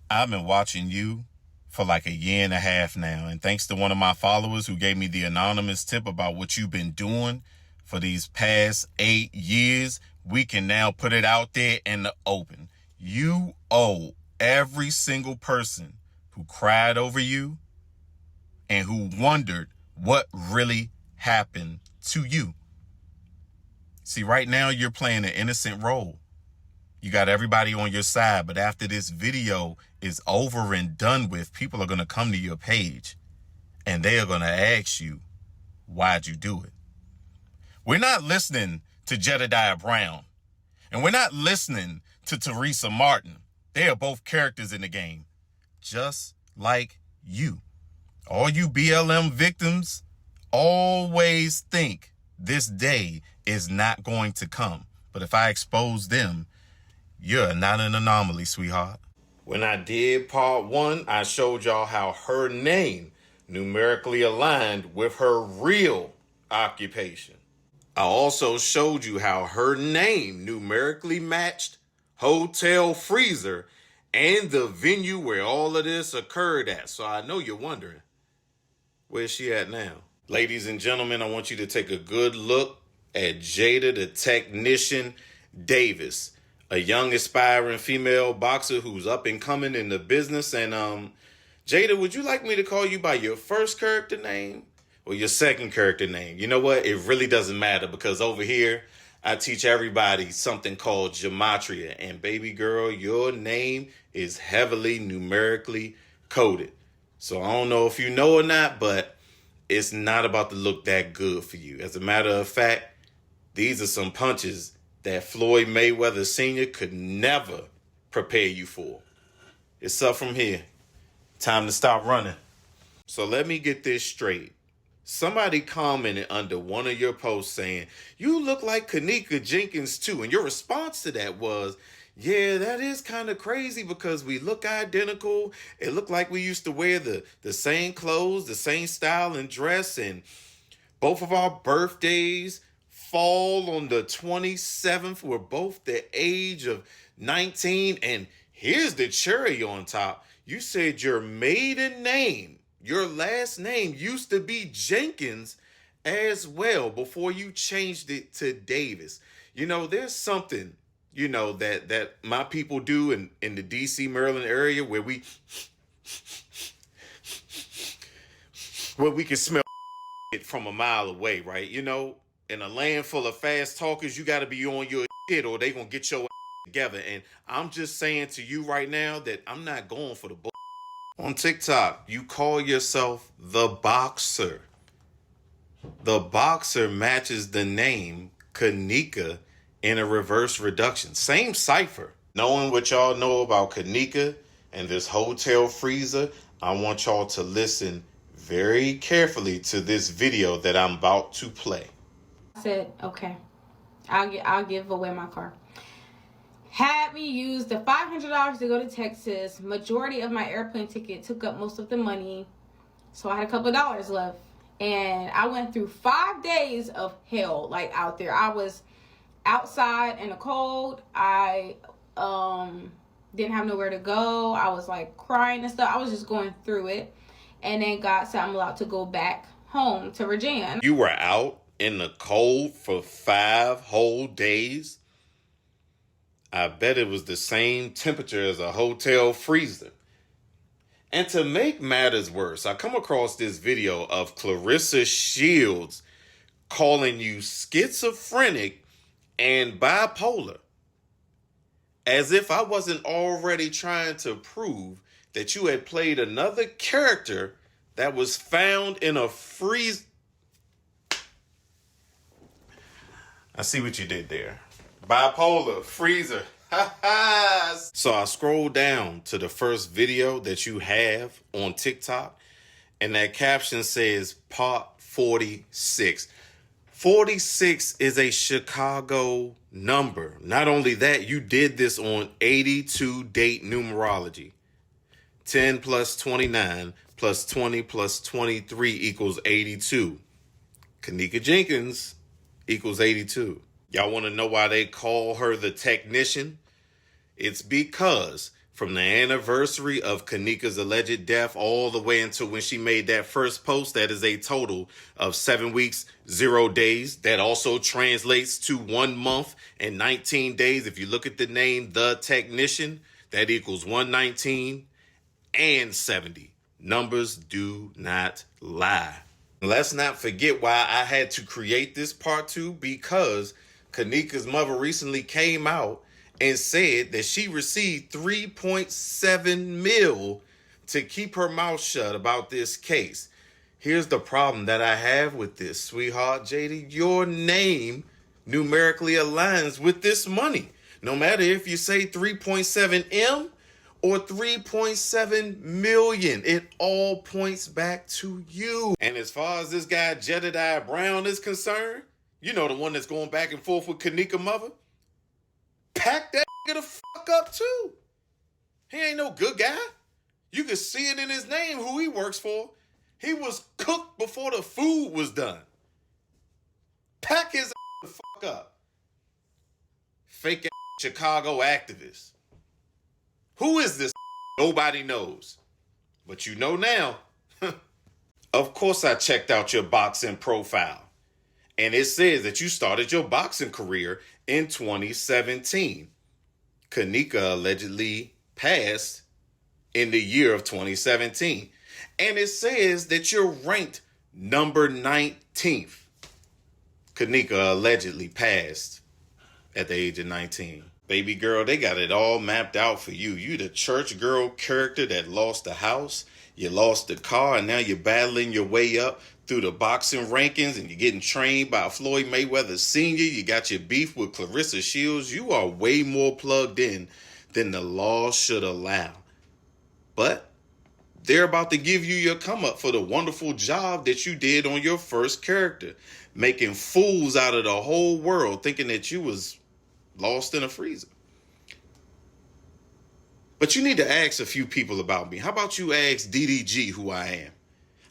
I've been watching you for like a year and a half now. And thanks to one of my followers who gave me the anonymous tip about what you've been doing for these past 8 years, we can now put it out there in the open. You owe every single person who cried over you and who wondered what really happened to you. See, right now you're playing an innocent role. You got everybody on your side, but after this video is over and done with, people are going to come to your page and they are going to ask you, why'd you do it? We're not listening to Jedediah Brown, and we're not listening to Teresa Martin. They are both characters in the game, just like you. All you BLM victims always think this day is not going to come. But if I expose them, you're not an anomaly, sweetheart. When I did part 1, I showed y'all how her name numerically aligned with her real occupation. I also showed you how her name numerically matched Hotel Freezer and the venue where all of this occurred at. So I know you're wondering, where's she at now? Ladies and gentlemen, I want you to take a good look at Jada the Technician Davis, a young aspiring female boxer who's up and coming in the business. And Jada, would you like me to call you by your first character name or your second character name? You know what? It really doesn't matter, because over here I teach everybody something called gematria. And baby girl, your name is heavily numerically coded. So I don't know if you know or not, but it's not about to look that good for you. As a matter of fact, these are some punches that Floyd Mayweather Sr. could never prepare you for. It's up from here. Time to stop running. So let me get this straight. Somebody commented under one of your posts saying, you look like Kenneka Jenkins too. And your response to that was, yeah, that is kind of crazy because we look identical. It looked like we used to wear the same clothes, the same style and dress. And both of our birthdays fall on the 27th. We're both the age of 19. And here's the cherry on top. You said your maiden name, your last name used to be Jenkins as well before you changed it to Davis. You know, there's something, you know, that my people do in the DC, Maryland area where we can smell it from a mile away, right? You know, in a land full of fast talkers, you got to be on your shit or they going to get your together. And I'm just saying to you right now that I'm not going for the bull. On TikTok, you call yourself the Boxer. The Boxer matches the name Kenneka in a reverse reduction. Same cipher. Knowing what y'all know about Kenneka and this Hotel Freezer, I want y'all to listen very carefully to this video that I'm about to play. I said, okay, I'll give away my car. Had me use the $500 to go to Texas. Majority of my airplane ticket took up most of the money. So I had a couple of dollars left. And I went through 5 days of hell, like out there. I was outside in the cold. I didn't have nowhere to go. I was like crying and stuff. I was just going through it. And then God said I'm allowed to go back home to Virginia. You were out in the cold for 5 whole days? I bet it was the same temperature as a hotel freezer. And to make matters worse, I come across this video of Clarissa Shields calling you schizophrenic and bipolar. As if I wasn't already trying to prove that you had played another character that was found in a freeze. I see what you did there. Bipolar, freezer. So I scrolled down to the first video that you have on TikTok, and that caption says part 46. 46 is a Chicago number. Not only that, you did this on 82 date numerology. 10 plus 29 plus 20 plus 23 equals 82. Kenneka Jenkins equals 82. Y'all want to know why they call her the technician? It's because From the anniversary of Kenneka's alleged death all the way until when she made that first post, that is a total of 7 weeks, 0 days. That also translates to 1 month and 19 days. If you look at the name, The Technician, that equals 119 and 70. Numbers do not lie. Let's not forget why I had to create this part 2, because Kenneka's mother recently came out and said that she received $3.7 million to keep her mouth shut about this case. Here's the problem that I have with this, sweetheart Jada. Your name numerically aligns with this money. No matter if you say 3.7 M or 3.7 million, it all points back to you. And as far as this guy Jada Brown is concerned, you know, the one that's going back and forth with Kenneka mother, pack that the fuck up too. He ain't no good guy. You can see it in his name who he works for. He was cooked before the food was done. Pack his the fuck up. Fake ass Chicago activist. Who is this? Nobody knows. But you know now. Of course I checked out your boxing profile. And it says that you started your boxing career in 2017. Kenneka allegedly passed in the year of 2017. And it says that you're ranked number 19th. Kenneka allegedly passed at the age of 19. Baby girl, they got it all mapped out for you. You the church girl character that lost the house, you lost the car, and now you're battling your way up through the boxing rankings, and you're getting trained by Floyd Mayweather Sr. You got your beef with Clarissa Shields. You are way more plugged in than the law should allow. But they're about to give you your come up for the wonderful job that you did on your first character, making fools out of the whole world, thinking that you was lost in a freezer. But you need to ask a few people about me. How about you ask DDG who I am?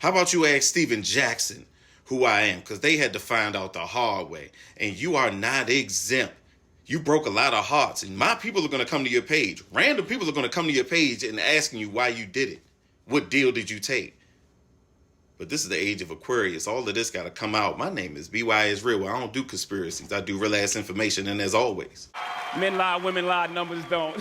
How about you ask Steven Jackson who I am? Because they had to find out the hard way. And you are not exempt. You broke a lot of hearts. And my people are going to come to your page. Random people are going to come to your page and asking you why you did it. What deal did you take? But this is the age of Aquarius. All of this got to come out. My name is BY is Real. I don't do conspiracies. I do real ass information. And as always, men lie, women lie, numbers don't.